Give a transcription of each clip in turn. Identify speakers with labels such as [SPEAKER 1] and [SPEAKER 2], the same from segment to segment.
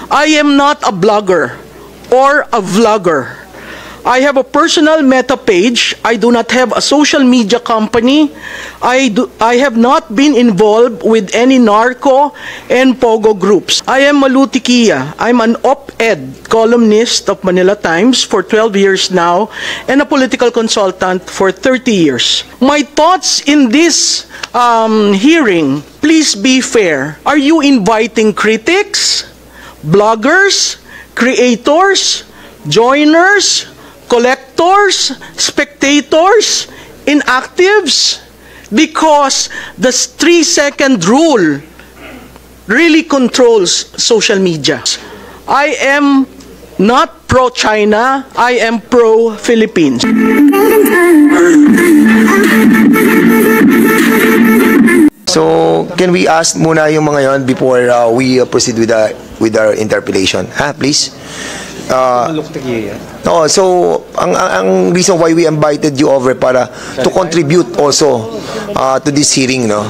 [SPEAKER 1] I am not a blogger or a vlogger. I have a personal meta page. I do not have a social media company. I have not been involved with any narco and pogo groups. I am Malu Tiquia. I'm an op-ed columnist of Manila Times for 12 years now and a political consultant for 30 years. My thoughts in this hearing, please be fair. Are you inviting critics, bloggers, creators, joiners, collectors, spectators, inactives? Because the 3-second rule really controls social media. I am not pro-China, I am pro-Philippines.
[SPEAKER 2] So, can we ask muna yung mga yon before we proceed with our interpellation? Please? No, so ang reason why we invited you over para to contribute also to this hearing, no?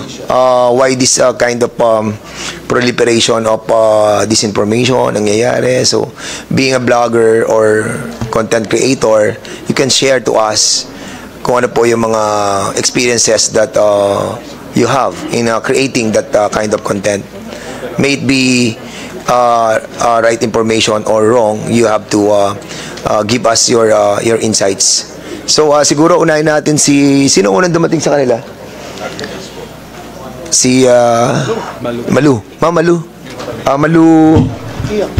[SPEAKER 2] Why this kind of proliferation of disinformation nangyayari. So, being a blogger or content creator, you can share to us kung ano po yung mga experiences that you have in creating that kind of content. May it be right information or wrong, you have to give us your insights. So siguro unahin natin sino unang dumating sa kanila? Si Malu. Ma'am Malu. Malu.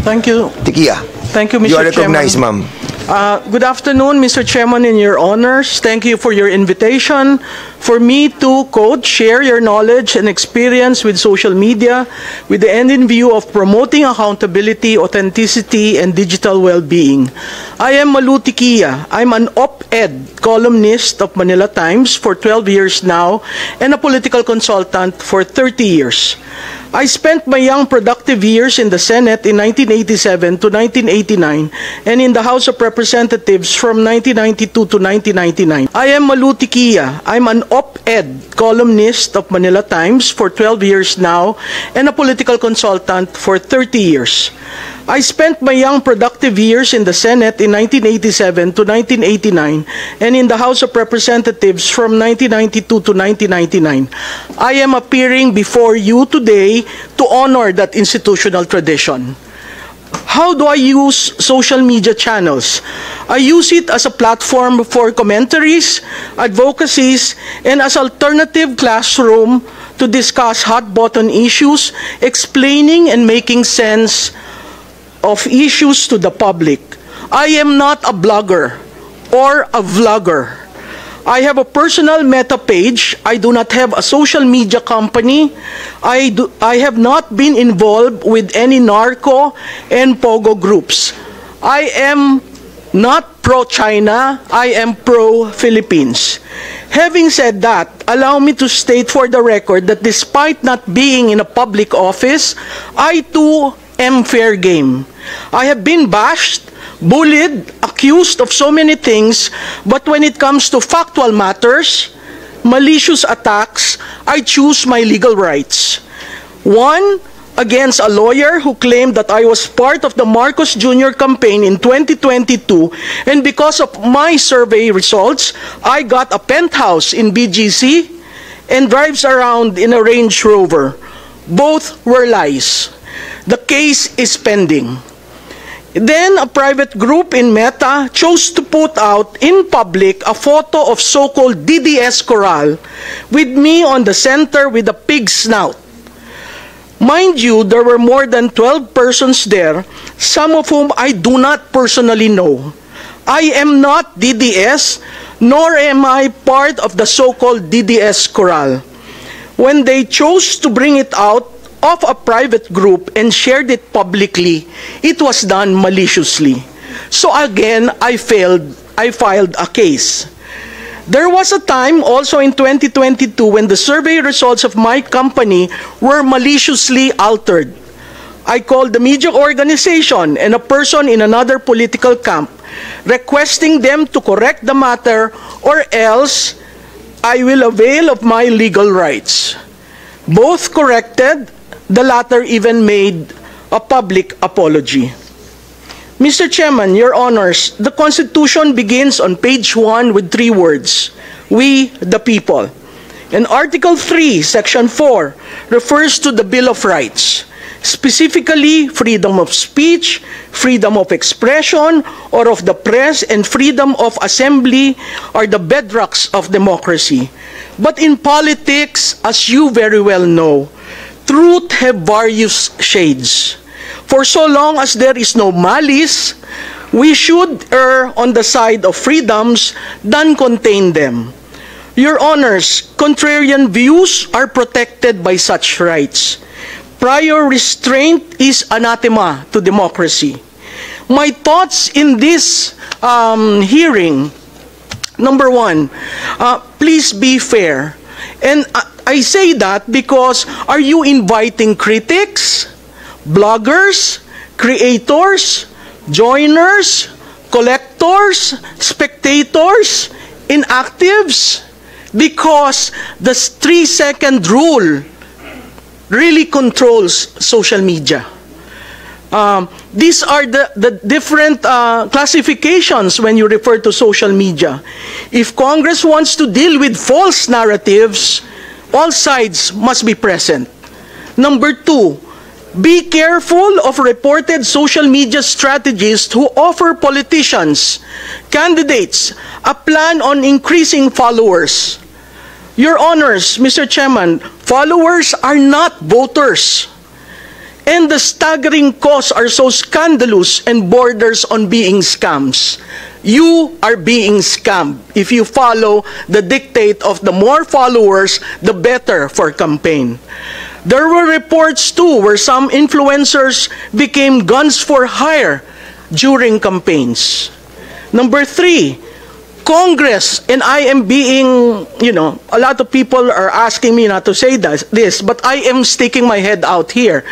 [SPEAKER 1] Thank you.
[SPEAKER 2] Tiquia.
[SPEAKER 1] Thank you, Mr.
[SPEAKER 2] You are recognized,
[SPEAKER 1] Chairman.
[SPEAKER 2] ma'am.
[SPEAKER 1] Good afternoon, Mr. Chairman and your honors. Thank you for your invitation for me to, quote, share your knowledge and experience with social media with the end in view of promoting accountability, authenticity, and digital well-being. I am Malu Tiquia. I'm an op-ed columnist of Manila Times for 12 years now and a political consultant for 30 years. I spent my young productive years in the Senate in 1987 to 1989 and in the House of Representatives from 1992 to 1999. I am Malu Tiquia. I'm an op-ed columnist of Manila Times for 12 years now and a political consultant for 30 years. I spent my young productive years in the Senate in 1987 to 1989 and in the House of Representatives from 1992 to 1999. I am appearing before you today to honor that institutional tradition. How do I use social media channels? I use it as a platform for commentaries, advocacies, and as alternative classroom to discuss hot-button issues, explaining and making sense of issues to the public. I am not a blogger or a vlogger. I have a personal meta page. I do not have a social media company. I have not been involved with any narco and pogo groups. I am not pro-China. I am pro-Philippines. Having said that, allow me to state for the record that despite not being in a public office, I too am fair game. I have been bashed, bullied, accused of so many things, but when it comes to factual matters, malicious attacks, I choose my legal rights. One, against a lawyer who claimed that I was part of the Marcos Jr. campaign in 2022, and because of my survey results, I got a penthouse in BGC and drives around in a Range Rover. Both were lies. The case is pending. Then, a private group in Meta chose to put out in public a photo of so-called DDS Coral with me on the center with a pig snout. Mind you, there were more than 12 persons there, some of whom I do not personally know. I am not DDS, nor am I part of the so-called DDS Coral. When they chose to bring it out of a private group and shared it publicly, it was done maliciously. So again, I filed a case. There was a time also in 2022 when the survey results of my company were maliciously altered. I called the media organization and a person in another political camp, requesting them to correct the matter or else I will avail of my legal rights. Both corrected. The latter even made a public apology. Mr. Chairman, Your Honors, the Constitution begins on page 1 with 3 words, "We the people." And Article 3, Section 4 refers to the Bill of Rights, specifically freedom of speech, freedom of expression or of the press, and freedom of assembly are the bedrocks of democracy. But in politics, as you very well know, truth have various shades. For so long as there is no malice, we should err on the side of freedoms than contain them. Your Honors, contrarian views are protected by such rights. Prior restraint is anathema to democracy. My thoughts in this hearing, number one, please be fair. And I say that because are you inviting critics, bloggers, creators, joiners, collectors, spectators, inactives? Because the 3-second rule really controls social media. These are the different classifications when you refer to social media. If Congress wants to deal with false narratives, all sides must be present. Number 2, be careful of reported social media strategists who offer politicians, candidates, a plan on increasing followers. Your Honors, Mr. Chairman, followers are not voters. And the staggering costs are so scandalous and borders on being scams. You are being scammed if you follow the dictate of the more followers, the better for campaign. There were reports too where some influencers became guns for hire during campaigns. Number 3, Congress, and I am being, a lot of people are asking me not to say this, but I am sticking my head out here.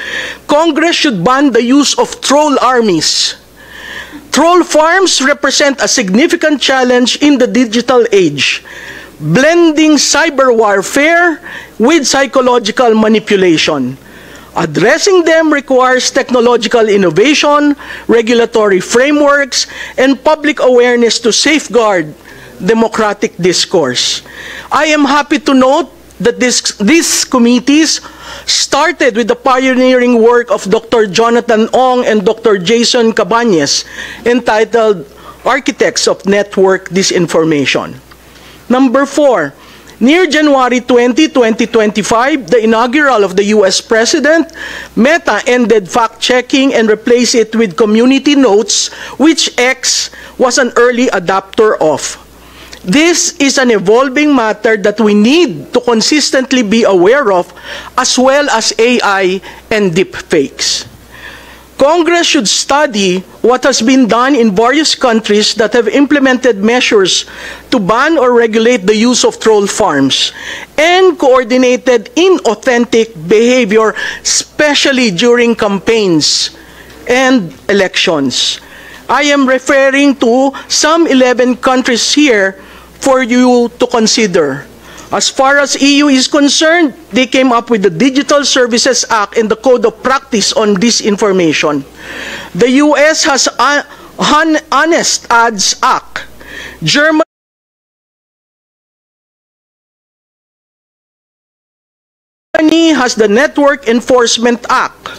[SPEAKER 1] Congress should ban the use of troll armies. Troll farms represent a significant challenge in the digital age, blending cyber warfare with psychological manipulation. Addressing them requires technological innovation, regulatory frameworks, and public awareness to safeguard democratic discourse. I am happy to note that these committees started with the pioneering work of Dr. Jonathan Ong and Dr. Jason Cabañez, entitled Architects of Network Disinformation. Number 4, near January 20, 2025, the inaugural of the U.S. President, Meta ended fact-checking and replaced it with community notes, which X was an early adopter of. This is an evolving matter that we need to consistently be aware of, as well as AI and deepfakes. Congress should study what has been done in various countries that have implemented measures to ban or regulate the use of troll farms and coordinated inauthentic behavior, especially during campaigns and elections. I am referring to some 11 countries here for you to consider. As far as EU is concerned, they came up with the Digital Services Act and the Code of Practice on Disinformation. The US has Honest Ads Act. Germany has the Network Enforcement Act.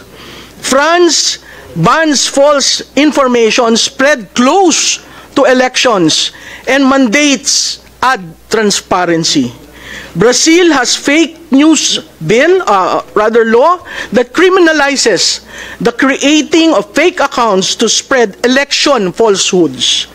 [SPEAKER 1] France bans false information spread close to elections and mandates ad transparency. Brazil has fake news law that criminalizes the creating of fake accounts to spread election falsehoods.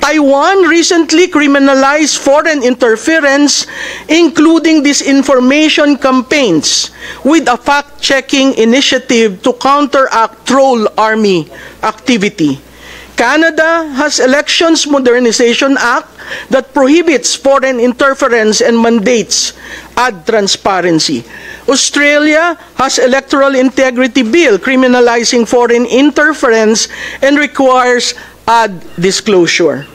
[SPEAKER 1] Taiwan recently criminalized foreign interference, including disinformation campaigns, with a fact-checking initiative to counteract troll army activity. Canada has Elections Modernization Act that prohibits foreign interference and mandates ad transparency. Australia has Electoral Integrity Bill criminalizing foreign interference and requires ad disclosure.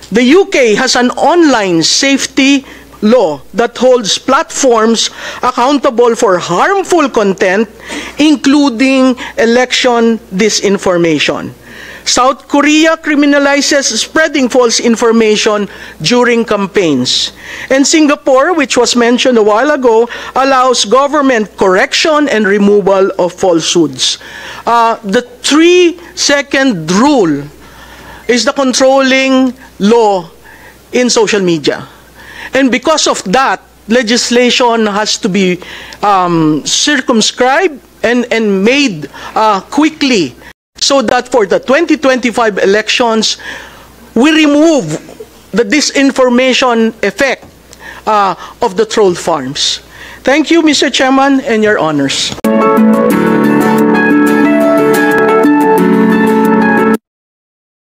[SPEAKER 1] The UK has an online safety law that holds platforms accountable for harmful content, including election disinformation. South Korea criminalizes spreading false information during campaigns. And Singapore, which was mentioned a while ago, allows government correction and removal of falsehoods. The 3-second rule is the controlling law in social media. And because of that, legislation has to be circumscribed and made quickly, so that for the 2025 elections, we remove the disinformation effect of the troll farms. Thank you, Mr. Chairman, and your honors.